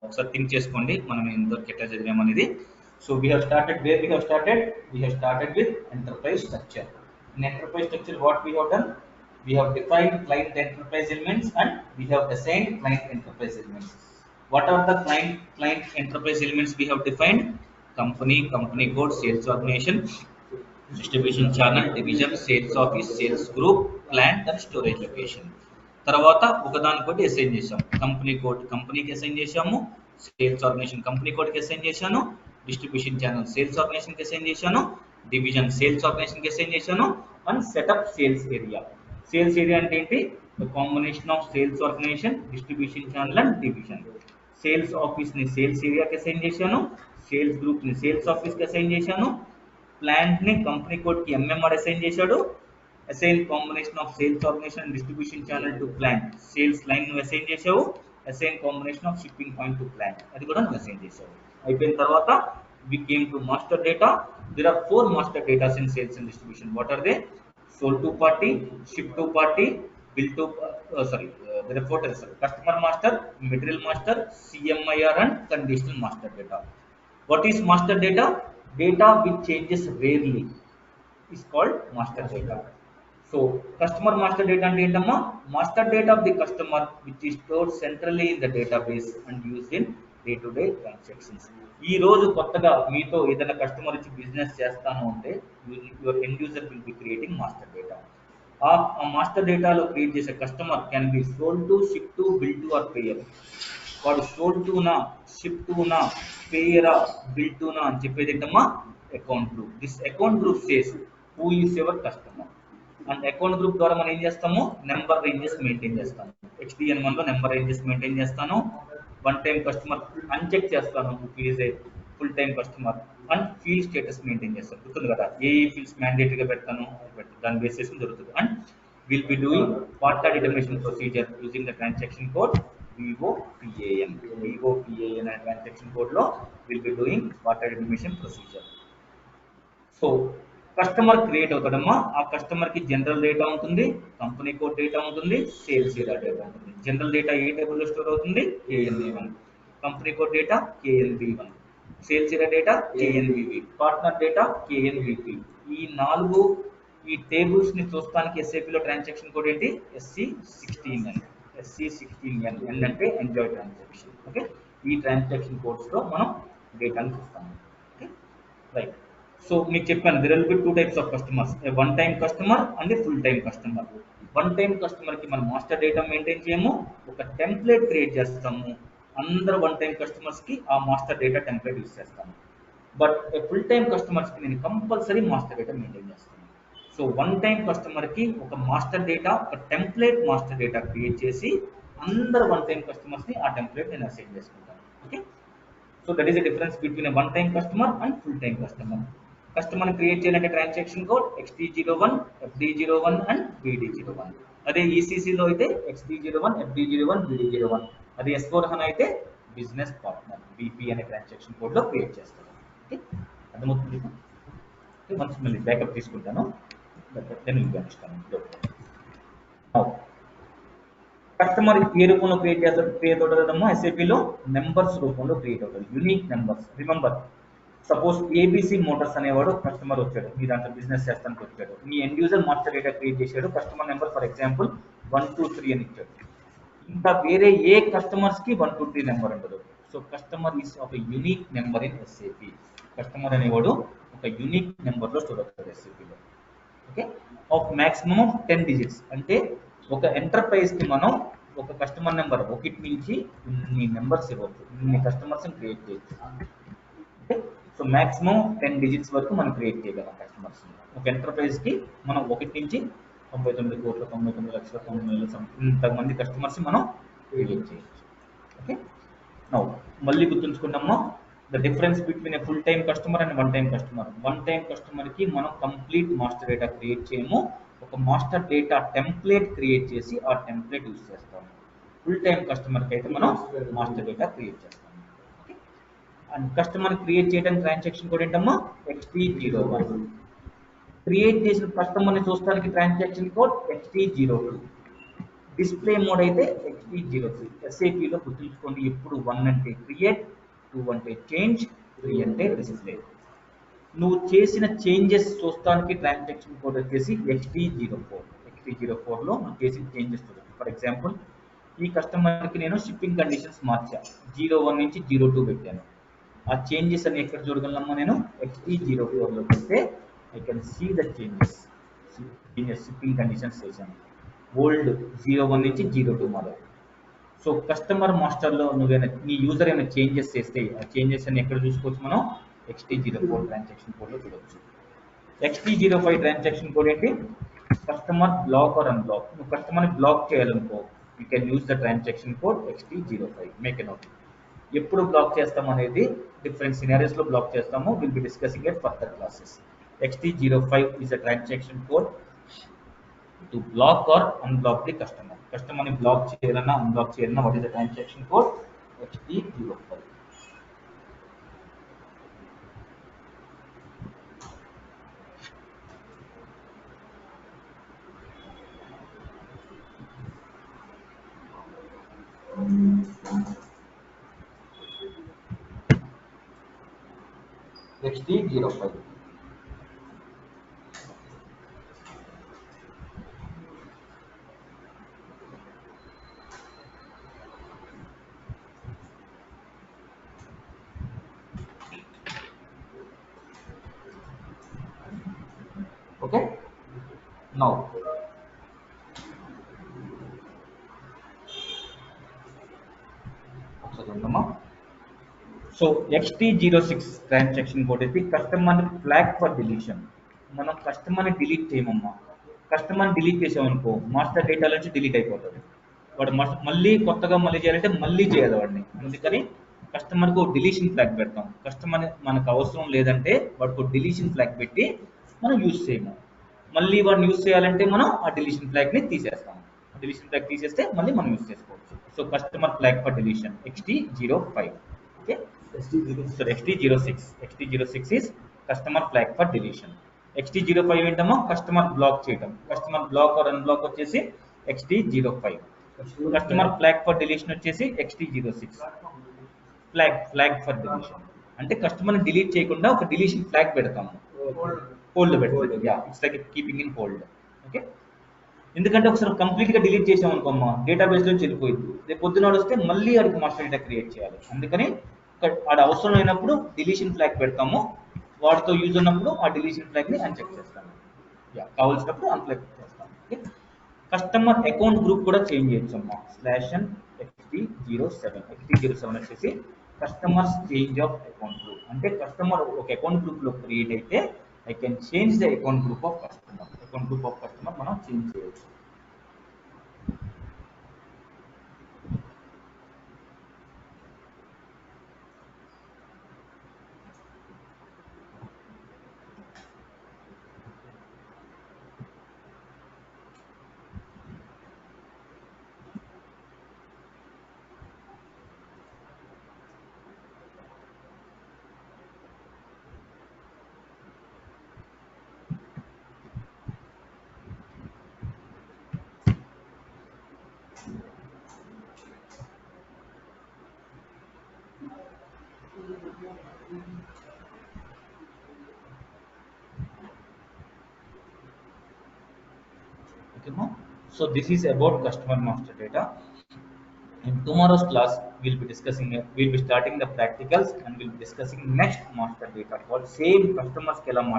ఒకసారి థింక్ చేసుకోండి మనం ఇంతవరకు ఎట్లా చదివాం అనేది. So we have started where we have started with enterprise structure. In enterprise structure what we have done, we have defined client enterprise elements and we have assigned client enterprise elements. What are the client enterprise elements we have defined? Company code, sales organization, distribution channel, division, sales office, sales group, plant and storage location. తర్వాత ఒకదానికొకటి assign చేసాం. Company code కంపెనీకి assign చేసాము, sales organisation company కోడ్కి assign చేశాను, distribution channel sales ఆర్గనైజేషన్కి assign చేశాను, division sales ఆర్గనైజేషన్కి అసైన్ చేశాను and setup sales area. Sales area అంటే ఏంటి? The combination of sales organisation, distribution channel and division. Sales office ని సేల్స్ ఏరియాకి అసైన్ చేశాను, సేల్స్ గ్రూప్ ని సేల్స్ ఆఫీస్ కి అసైన్ చేశాను, ప్లాంట్ ని కంపెనీ కోడ్ కి ఎంఎంఆర్ అసైన్ చేశాడు, assign combination of sales organisation and distribution channel to plant, sales line ను అసైన్ చేశావు, assign combination of shipping point to plant అది కూడా నువ్వు అసైన్ చేశావు. అయిపోయిన తర్వాత we came to master data. There are 4 master data in sales and distribution. What are they? Sold to party, ship to party, bill to there are 4 types: customer master, material master, CMIR and conditional master data. What is master data? Data which changes rarely is called master data. So customer master data and ఏంటమ్మా? Master data of the customer which is stored centrally in the database and used in day to day transactions. ఈ రోజు కొత్తగా మీతో ఏదైనా customer ఇచ్చి business చేస్తాను అంటే your end user will be creating master data. ఆ మాస్టర్ డేటాలో క్రియేట్ చేసే customer can be sold to, ship to, bill to or payer. వాడు సోల్డ్ టునా, షిప్ టునా, పేయరా, బిల్ టునా అని చెప్పేది ఏంటమ్మా? Account group. This account group says who is your customer. And account group ద్వారా మనం ఏం చేస్తాము? నెంబర్ రేంజెస్ మెయింటైన్ చేస్తాము. HDN1 లో నెంబర్ రేంజెస్ మెయింటైన్ చేస్తాను. వన్ టైం కస్టమర్ అన్చెక్ చేస్తాను, is a full time customer. And field status maintain చేస్తాను. గుర్తుంది కదా, ఏ ఫీల్డ్స్ మ్యాండేటరీగా పెడతాను, దాని బేసిస్ దొరుకుతుంది. అండ్ విల్ బి డూయింగ్ వాటా determination procedure using the transaction code VOPAN. అనే ట్రాన్సాక్షన్ కోడ్ లో విల్ బి డూయింగ్ వాటా determination procedure. So customer create అవుతాడమ్మా. ఆ కస్టమర్ కి జనరల్ డేటా ఉంటుంది, కంపెనీ కోడ్ డేటా ఉంటుంది, సేల్స్ ఏరియా డేటా ఉంటుంది. జనరల్ డేటా ఏ టేబుల్ లో స్టోర్ అవుతుంది? KNV1. Company code data KNV1, sales area data KNVV, partner data KNVP. ఈ టేబుల్స్ ని చూస్తానికి SAP లో ట్రాన్సాక్షన్ కోడ్ ఏంటి? SC16N. SC16N అంటే ఎంజాయ్ ట్రాన్సాక్షన్. ఓకే, ఈ ట్రాన్సాక్షన్ కోడ్స్ లో మనం డేటాను చూస్తాము. Okay, right. సో మీకు చెప్పాను, there will be 2 types of customers, a one time customer and a full time customer. One time customer కి మనం మాస్టర్ డేటా మెయింటైన్ చేయము, ఒక టెంప్లెట్ క్రియేట్ చేస్తాము. అందరూ వన్ టైం కస్టమర్స్ కి ఆ మాస్టర్ డేటా టెంప్లెట్ యూస్ చేస్తాము. బట్ ఫుల్ టైం కస్టమర్స్ కి నేను కంపల్సరీ మాస్టర్ డేటా మెయింటైన్ చేస్తాను. సో వన్ టైం కస్టమర్ కి ఒక మాస్టర్ డేటా, ఒక టెంప్లెట్ మాస్టర్ డేటా క్రియేట్ చేసి అందరు వన్ టైం కస్టమర్స్ ని ఆ టెంప్లెట్ నేను అసైన్ చేసుకుంటాను. Okay, so that is the difference between one time customer and full time customer. Customer create చేయాలంటే transaction code XD01, FD01 and BD01. అదే ECCలో అయితే XD01, FD01, BD01. అదే S4HANA అయితే business partner BP అనే transaction code లో create చేస్తాను. Okay, అర్థమవుతుంది. Once మళ్ళీ బ్యాకప్ తీసుకుంటాను. కస్టమర్ ఏ రూపంలో క్రియేట్ అవుతుంది కదమ్మా? SAPలో నెంబర్స్ రూపంలో క్రియేట్ అవుతుంది, unique numbers. Remember, suppose ABC motors అనేవాడు కస్టమర్ వచ్చాడు, మీ దాంట్లో బిజినెస్ చేస్తానికి వచ్చాడు. మీ end user master data create చేశాడు, కస్టమర్ నెంబర్ ఫర్ ఎగ్జాంపుల్ 123 అని ఇచ్చాడు. ఇంకా వేరే ఏ కస్టమర్స్ కి 123 నెంబర్ ఉండదు. సో కస్టమర్ ఈస్ ఒక యూనిక్ నెంబర్ ఇన్ SAP. కస్టమర్ అనేవాడు ఒక యూనిక్ నెంబర్ లో స్టోర్ అవుతాడు SAPలో. Okay, of maximum of 10 digits. అంటే ఒక ఎంటర్ప్రైజ్ కి మనం ఒక కస్టమర్ నెంబర్ 1 నుంచి ఇన్ని నెంబర్స్ ఇవ్వచ్చు, ఇన్ని కస్టమర్స్ క్రియేట్ చేయొచ్చు. ఓకే, సో మాక్సిమం 10 డిజిట్స్ వరకు మనం క్రియేట్ చేయగలం కస్టమర్స్. ఒక ఎంటర్ప్రైజ్ కి మనం 1 నుంచి 99 కోట్ల 99 లక్షల 99 ఇంతమంది కస్టమర్స్ మనం క్రియేట్ చేయొచ్చు. ఓకే, నౌ మళ్ళీ గుర్తుంచుకున్నాము the difference between a full time customer and one time customer. One time customer కి మనం కంప్లీట్ మాస్టర్ డేటా క్రియేట్ చేయము, ఒక మాస్టర్ డేటా టెంప్లెట్ క్రియేట్ చేసి ఆ టెంప్లెట్ యూజ్ చేస్తాము. ఫుల్ టైం కస్టమర్ కి అయితే మనం మాస్టర్ డేటా క్రియేట్ చేస్తాము. అండ్ కస్టమర్ క్రియేట్ చేయడానికి ట్రాన్సాక్షన్ కోడ్ ఏంటమ్మా? XD01. క్రియేట్ చేసిన కస్టమర్ ని చూస్తానికి transaction code XD02. Display mode అయితే XT03. SAPలో గుర్తుంచుకోండి, ఎప్పుడు 1 అంటే క్రియేట్, 2 అంటే చేంజ్, 3 అంటే డిస్ప్లే. నువ్వు చేసిన చేంజెస్ చూస్తానికి ట్రాన్సాక్షన్ కోడ్ వచ్చేసి XT04లో నువ్వు చేసిన చేంజెస్ చూడండి. ఫర్ ఎగ్జాంపుల్, ఈ కస్టమర్కి నేను షిప్పింగ్ కండిషన్స్ మార్చా, 01 నుంచి 02 పెట్టాను. ఆ చేంజెస్ అని ఎక్కడ చూడగలమ్మా, నేను XT04లో పెడితే I can see the changes. Shipping conditions చేశాను, ఓల్డ్ 01 నుంచి 02 మోడల్. సో కస్టమర్ మాస్టర్లో నువ్వేనా నీ యూజర్ ఏమైనా చేంజెస్ చేస్తే ఆ చేంజెస్ అని ఎక్కడ చూసుకోవచ్చు, మనం XT04 ట్రాన్సాక్షన్ కోడ్లో చూడవచ్చు. XT05 ట్రాన్సాక్షన్ కోడ్ ఏంటి, కస్టమర్ బ్లాక్ ఆర్ అన్బ్లాక్. నువ్వు కస్టమర్ని బ్లాక్ చేయాలనుకో, you can use the transaction code XT05. Make a note. ఎప్పుడు బ్లాక్ చేస్తాం అనేది డిఫరెంట్ సినారియోస్లో బ్లాక్ చేస్తాము, will be discussing at further classes. XT05 is a transaction code to block or unblock the customer. కస్టమర్ని black చేయాలన్నా unblock చేయాలన్నా what is the transaction code, XT05. XT05. Okay, now so XT06 transaction code అయితే customer flag for deletion. మనం కస్టమర్ని delete చేయమమ్మా. కస్టమర్ని delete చేసామనుకో master data నుంచి delete అయిపోతుంది. వాడు మళ్ళీ కొత్తగా మళ్ళీ చేయాలంటే మళ్ళీ చేయాలి వాడిని. అందుకని కస్టమర్కు డిలీషన్ ఫ్లాగ్ పెడతాం. కస్టమర్ మనకు అవసరం లేదంటే వాడికి డిలీషన్ ఫ్లాగ్ పెట్టి మనం యూజ్ చేయము. మళ్ళీ వాడిని యూజ్ చేయాలంటే మనం ఆ డిలీషన్ ఫ్లాగ్ని తీసేస్తాం. డిలీషన్ ఫ్లాగ్ తీసేస్తే మళ్ళీ మనం యూజ్ చేసుకోవచ్చు. So customer flag for deletion XT05. Okay, XT06. XT06 is customer flag for deletion. XT05 ఏంటమ్మా, కస్టమర్ బ్లాక్ చేయటం. కస్టమర్ బ్లాక్ ఆర్ అన్బ్లాక్ వచ్చేసి XT05. Customer flag for deletion వచ్చేసి XT06. ఫ్లాగ్ ఫర్ డిలీషన్ అంటే కస్టమర్ని delete చేయకుండా ఒక deletion flag పెడతాము, hold పెడతాము. Yeah, it's like keeping in hold. Okay, ఎందుకంటే ఒకసారి కంప్లీట్గా డిలీట్ చేసాం అనుకోమ్మా, డేటాబేస్ నుంచి వెళ్ళిపోయింది. రేపు పొద్దున వస్తే మళ్ళీ ఆడికి మాస్టర్ డేటా క్రియేట్ చేయాలి. అందుకని ఆడ అవసరం అయినప్పుడు డిలీషన్ ఫ్లాగ్ పెడతాము, వాడితో యూజ్ ఉన్నప్పుడు ఆ డిలీషన్ ఫ్లాగ్ని అన్చెక్ చేస్తాము. యా, కావాల్సినప్పుడు అన్ఫ్లాగ్ చేస్తాము. ఓకే, కస్టమర్ అకౌంట్ గ్రూప్ కూడా చేంజ్ చేయొచ్చు అమ్మా. /XT07. XT07 వచ్చేసి customers change of account group. అంటే కస్టమర్ ఒక అకౌంట్ గ్రూప్లో క్రియేట్ అయితే I can change the account group of customer. Account group of customer మనం చేంజ్ చేయొచ్చు. Okay, no? So this is about customer master data. In tomorrow's class, we'll be starting the practicals and we'll be discussing next master data called same customer scale master.